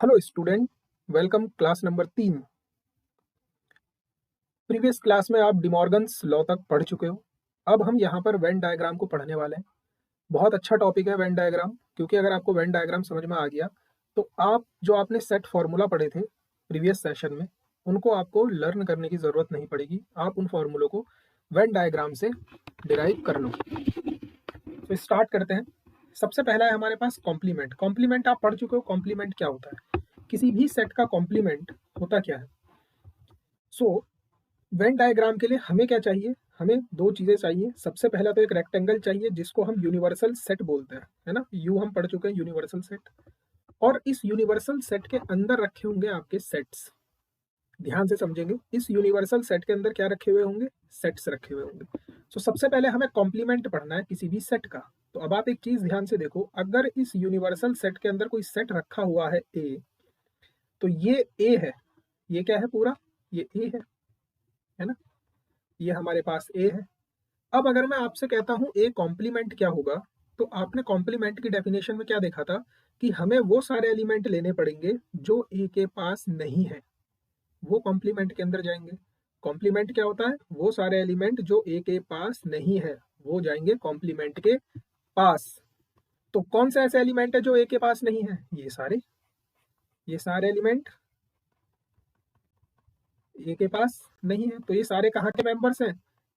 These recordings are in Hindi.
Hello student, welcome class number 3। Previous class में आप डिमॉर्गन्स लॉ तक पढ़ चुके हो। अब हम यहाँ पर वेन डायग्राम को पढ़ने वाले हैं। बहुत अच्छा टॉपिक है वेन डायग्राम, क्योंकि अगर आपको वेन डायग्राम समझ में आ गया तो आप जो आपने सेट फॉर्मूला पढ़े थे प्रीवियस सेशन में, उनको आपको लर्न करने की ज़रूरत नहीं पड़ेगी। आप उन फॉर्मूलों को वेन डायग्राम से डिराइव कर लो। तो स्टार्ट करते हैं। सबसे पहला है हमारे पास कॉम्प्लीमेंट। कॉम्प्लीमेंट आप पढ़ चुके हो, कॉम्प्लीमेंट क्या होता है? किसी भी सेट का कॉम्प्लीमेंट होता क्या है? सो वेन डायग्राम के लिए हमें क्या चाहिए? हमें दो चीज़ें चाहिए। सबसे पहला तो एक रेक्टेंगल चाहिए जिसको हम यूनिवर्सल सेट बोलते हैं, है ना? यू हम पढ़ चुके हैं यूनिवर्सल सेट। और इस यूनिवर्सल सेट के अंदर रखे होंगे आपके सेट्स। ध्यान से समझेंगे, इस यूनिवर्सल सेट के अंदर क्या रखे हुए होंगे? सेट्स रखे हुए होंगे। तो सबसे पहले हमें कॉम्प्लीमेंट पढ़ना है किसी भी सेट का। तो अब आप एक चीज ध्यान से देखो, अगर इस यूनिवर्सल सेट के अंदर कोई सेट रखा हुआ है ए, तो ये ए है। ये क्या है? पूरा ये ए है ना? ये हमारे पास ए है। अब अगर मैं आपसे कहता हूँ ए कॉम्प्लीमेंट क्या होगा, तो आपने कॉम्प्लीमेंट की डेफिनेशन में क्या देखा था कि हमें वो सारे एलिमेंट लेने पड़ेंगे जो ए के पास नहीं है, वो कॉम्प्लीमेंट के अंदर जाएंगे। कॉम्प्लीमेंट क्या होता है? वो सारे एलिमेंट जो ए के पास नहीं है वो जाएंगे कॉम्प्लीमेंट के पास। तो कौन से ऐसे एलिमेंट है जो ए के पास नहीं है? ये सारे एलिमेंट ए के पास नहीं है। तो ये सारे कहाँ के मेंबर्स हैं?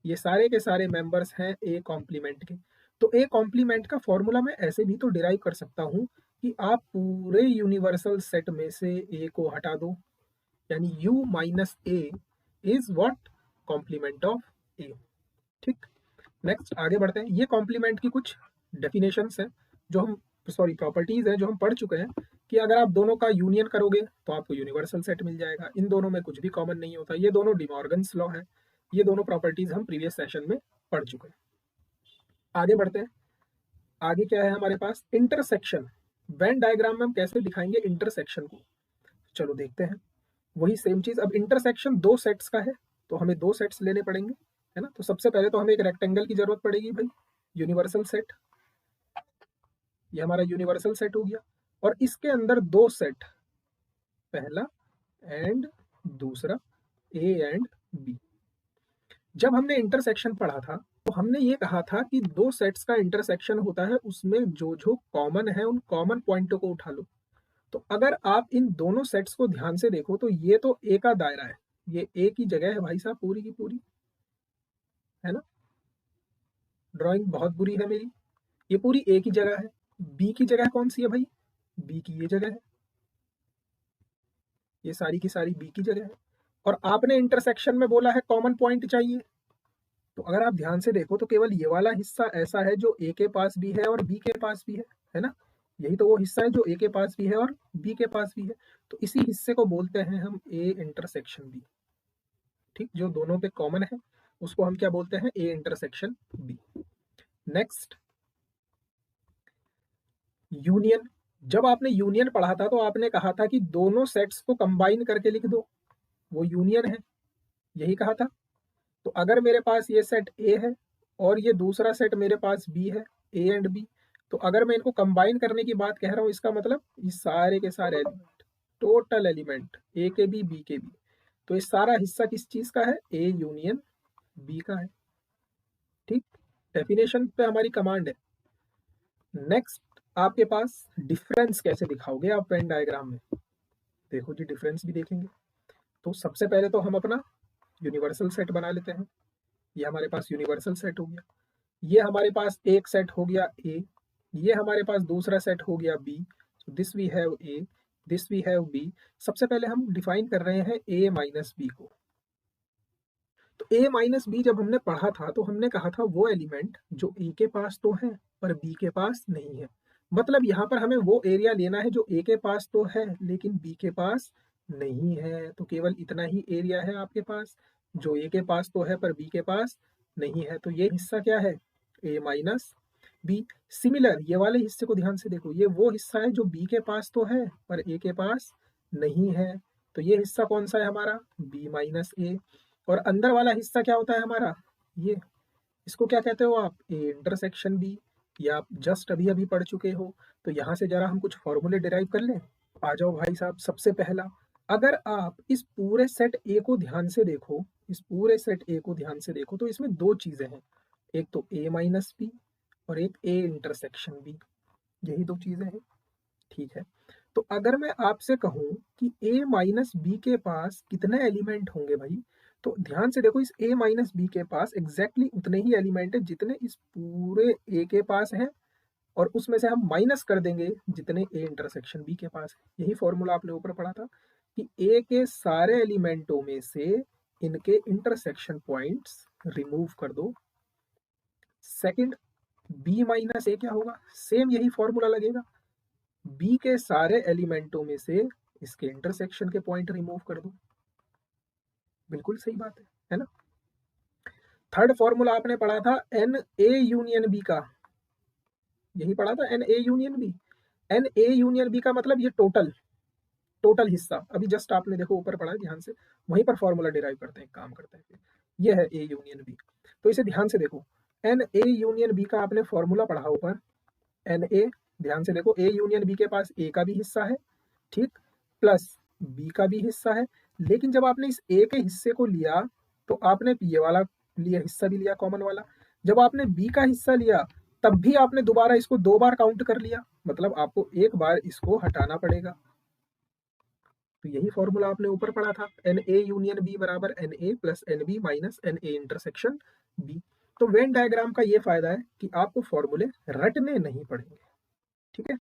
ये सारे के सारे मेंबर्स हैं ए कॉम्प्लीमेंट के। तो ए कॉम्प्लीमेंट का फॉर्मूला मैं ऐसे भी तो डिराइव कर सकता हूँ कि आप पूरे यूनिवर्सल सेट में से ए को हटा दो, यानी u minus A is what? Complement of A. ठीक, नेक्स्ट आगे बढ़ते हैं। ये कॉम्प्लीमेंट की कुछ डेफिनेशंस हैं जो हम, सॉरी प्रॉपर्टीज हैं जो हम पढ़ चुके हैं कि अगर आप दोनों का यूनियन करोगे तो आपको यूनिवर्सल सेट मिल जाएगा। इन दोनों में कुछ भी कॉमन नहीं होता। ये दोनों डिमॉर्गन्स लॉ है। ये दोनों प्रॉपर्टीज हम प्रीवियस सेशन में पढ़ चुके हैं। आगे बढ़ते हैं। आगे क्या है हमारे पास? इंटरसेक्शन। वेन डायग्राम में हम कैसे दिखाएंगे इंटरसेक्शन को? चलो देखते हैं। वही सेम चीज। अब इंटरसेक्शन दो सेट्स का है तो हमें दो सेट्स लेने पड़ेंगे, है ना? तो सबसे पहले तो हमें एक रेक्टेंगल की जरूरत पड़ेगी भाई, यूनिवर्सल सेट। ये हमारा यूनिवर्सल सेट हो गया। और इसके अंदर दो सेट, पहला एंड दूसरा, ए एंड बी। जब हमने इंटरसेक्शन पढ़ा था तो हमने ये कहा था कि दो सेट्स का इंटरसेक्शन होता है, उसमें जो जो कॉमन है उन कॉमन पॉइंटों को उठा लो। तो अगर आप इन दोनों सेट्स को ध्यान से देखो तो ये तो ए का दायरा है, ये ए की जगह है भाई साहब पूरी की पूरी, है ना? ड्राइंग बहुत बुरी है मेरी। ये पूरी ए की जगह है। बी की जगह कौन सी है भाई? बी की ये जगह है। ये सारी की सारी बी की जगह है। और आपने इंटरसेक्शन में बोला है कॉमन पॉइंट चाहिए। तो अगर आप ध्यान से देखो तो केवल ये वाला हिस्सा ऐसा है जो ए के पास भी है और बी के पास भी है ना? यही तो वो हिस्सा है जो ए के पास भी है और बी के पास भी है। तो इसी हिस्से को बोलते हैं हम ए इंटरसेक्शन बी। ठीक, जो दोनों पे कॉमन है उसको हम क्या बोलते हैं? A intersection B. Next, union. जब आपने यूनियन पढ़ा था तो आपने कहा था कि दोनों सेट्स को कंबाइन करके लिख दो, वो यूनियन है, यही कहा था। तो अगर मेरे पास ये सेट ए है और ये दूसरा सेट मेरे पास बी है, ए एंड बी, तो अगर मैं इनको कंबाइन करने की बात कह रहा हूँ, इसका मतलब ये सारे के सारे एलिमेंट, टोटल एलिमेंट ए के बी के बी, तो ये सारा हिस्सा किस चीज का है? ए यूनियन बी का है। ठीक, डेफिनेशन पे हमारी कमांड है। नेक्स्ट, आपके पास डिफरेंस कैसे दिखाओगे आप वेन डायग्राम में? देखो जी, डिफरेंस भी देखेंगे। तो सबसे पहले तो हम अपना यूनिवर्सल सेट बना लेते हैं। ये हमारे पास यूनिवर्सल सेट हो गया। ये हमारे पास एक सेट हो गया ए, ये हमारे पास दूसरा सेट हो गया B. So this we have A, this we have B. सबसे पहले हम डिफाइन कर रहे हैं ए माइनस बी को। तो ए माइनस बी जब हमने पढ़ा था तो हमने कहा था वो एलिमेंट जो ए के पास तो है पर बी के पास नहीं है। मतलब यहाँ पर हमें वो एरिया लेना है जो ए के पास तो है लेकिन बी के पास नहीं है। तो केवल इतना ही एरिया है आपके पास जो ए के पास तो है पर बी के पास नहीं है। तो ये हिस्सा क्या है? ए माइनस बी। सिमिलर ये वाले हिस्से को ध्यान से देखो, ये वो हिस्सा है जो बी के पास तो है पर ए के पास नहीं है। तो ये हिस्सा कौन सा है हमारा? बी माइनस ए। और अंदर वाला हिस्सा क्या होता है हमारा? ये, इसको क्या कहते हो आप? A intersection B. ये आप जस्ट अभी अभी पढ़ चुके हो। तो यहाँ से जरा हम कुछ फॉर्मूले डिराइव कर लें। आ जाओ भाई साहब, सबसे पहला, अगर आप इस पूरे सेट ए को ध्यान से देखो, इस पूरे सेट ए को ध्यान से देखो, तो इसमें दो चीजें हैं, एक तो ए माइनस बी और एक ए इंटरसेक्शन बी, यही दो चीजें हैं। ठीक है, तो अगर मैं आपसे कहूं कि ए माइनस बी के पास कितने एलिमेंट होंगे भाई, तो ध्यान से देखो, इस ए माइनस बी के पास एग्जैक्टली उतने ही एलिमेंट है जितने इस पूरे ए के पास हैं, और उसमें से हम माइनस कर देंगे जितने ए इंटरसेक्शन बी के पास है। यही फॉर्मूला आपने ऊपर पढ़ा था कि ए के सारे एलिमेंटों में से इनके इंटरसेक्शन पॉइंट्स रिमूव कर दो। सेकंड, बी माइनस ए क्या होगा, सेम यही फॉर्मूला लगेगा, बी के सारे एलिमेंटों में से इसके इंटरसेक्शन के पॉइंट रिमूव कर दो। बिल्कुल सही बात है ना। थर्ड फॉर्मूला आपने पढ़ा था एन ए यूनियन बी का, यही पढ़ा था, n A union B. N A union B का मतलब ये टोटल टोटल हिस्सा, अभी जस्ट आपने देखो ऊपर पढ़ा है ध्यान से, वहीं पर फॉर्मूला डिराइव करते हैं, काम करते हैं। ये है ए यूनियन बी, तो इसे ध्यान से देखो, एन ए यूनियन बी का आपने फॉर्मूला पढ़ा ऊपर, एन ए, ध्यान से देखो, ए यूनियन बी के पास ए का भी हिस्सा है, ठीक, प्लस बी का भी हिस्सा है, लेकिन जब आपने इस ए के हिस्से को लिया तो आपने ये वाला लिया, हिस्सा भी लिया कॉमन वाला, जब आपने बी का हिस्सा लिया तब भी आपने दोबारा इसको दो बार काउंट कर लिया, मतलब आपको एक बार इसको हटाना पड़ेगा। तो यही फॉर्मूला आपने ऊपर पढ़ा था, एन ए यूनियन बी बराबर n A plus n B minus n A intersection B. तो वेन डायग्राम का ये फायदा है कि आपको फॉर्मूले रटने नहीं पड़ेंगे। ठीक है।